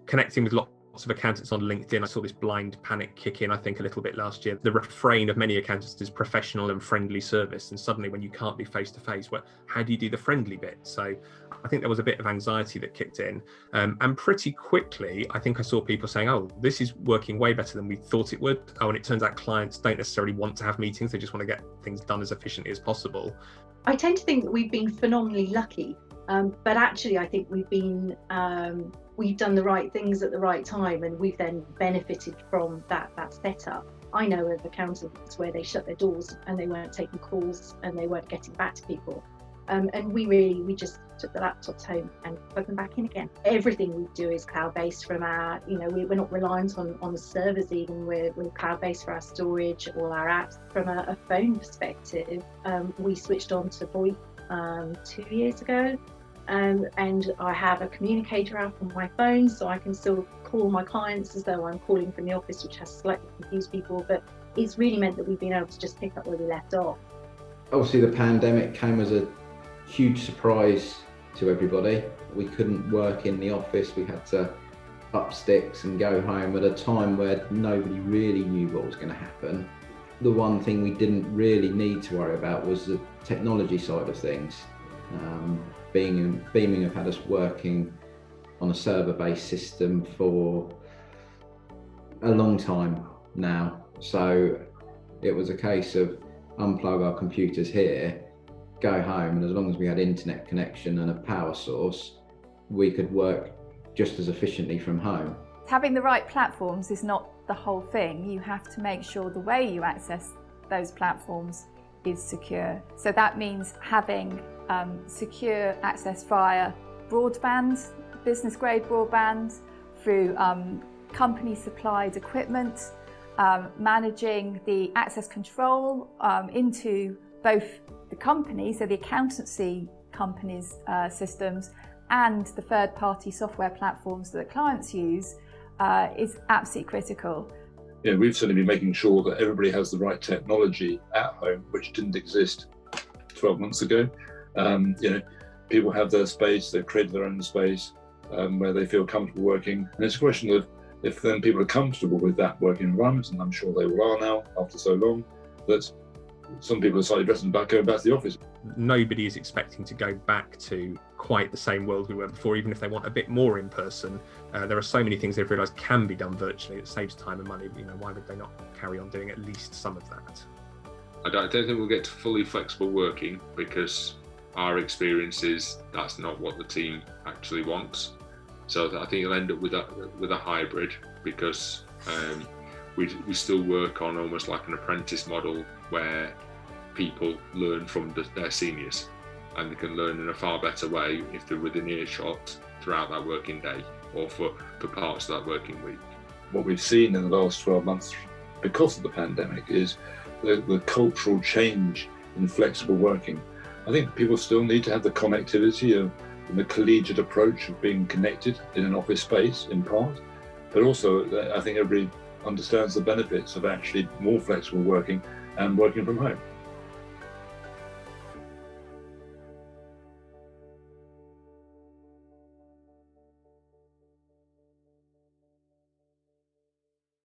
connecting with lots of accountants on LinkedIn. I saw this blind panic kick in, I think, a little bit last year. The refrain of many accountants is professional and friendly service. And suddenly when you can't be face-to-face, well, how do you do the friendly bit? So I think there was a bit of anxiety that kicked in. And pretty quickly, I think I saw people saying, oh, this is working way better than we thought it would. Oh, and it turns out clients don't necessarily want to have meetings. They just want to get things done as efficiently as possible. I tend to think that we've been phenomenally lucky. But actually, I think we've done the right things at the right time, and we've then benefited from that setup. I know of accountants where they shut their doors and they weren't taking calls and they weren't getting back to people. And we just took the laptops home and plugged them back in again. Everything we do is cloud-based from our, we're not reliant on the servers even. We're cloud-based for our storage, all our apps. From a phone perspective, we switched on to VoIP 2 years ago. And I have a communicator app on my phone, so I can still call my clients as though I'm calling from the office, which has slightly confused people, but it's really meant that we've been able to just pick up where we left off. Obviously the pandemic came as a huge surprise to everybody. We couldn't work in the office, we had to up sticks and go home at a time where nobody really knew what was going to happen. The one thing we didn't really need to worry about was the technology side of things. Beaming have had us working on a server-based system for a long time now. So it was a case of unplug our computers here, go home, and as long as we had internet connection and a power source, we could work just as efficiently from home. Having the right platforms is not the whole thing. You have to make sure the way you access those platforms is secure. So that means having secure access via broadband, business grade broadband, through company supplied equipment, managing the access control into both the company, so the accountancy company's systems, and the third party software platforms that clients use is absolutely critical. We've certainly been making sure that everybody has the right technology at home, which didn't exist 12 months ago. People have their space, they've created their own space where they feel comfortable working. And it's a question of if then people are comfortable with that working environment, and I'm sure they all are now after so long, that some people are slightly dressing back, going back to the office. Nobody is expecting to go back to quite the same world we were before, even if they want a bit more in person. There are so many things they've realised can be done virtually. It saves time and money. Why would they not carry on doing at least some of that? I don't think we'll get to fully flexible working, because our experience is that's not what the team actually wants. So I think you'll end up with a hybrid, because we still work on almost like an apprentice model where people learn from their seniors, and they can learn in a far better way if they're within earshot throughout that working day or for parts of that working week. What we've seen in the last 12 months because of the pandemic is the cultural change in flexible working. I think people still need to have the connectivity of the collegiate approach of being connected in an office space in part, but also I think everybody understands the benefits of actually more flexible working and working from home.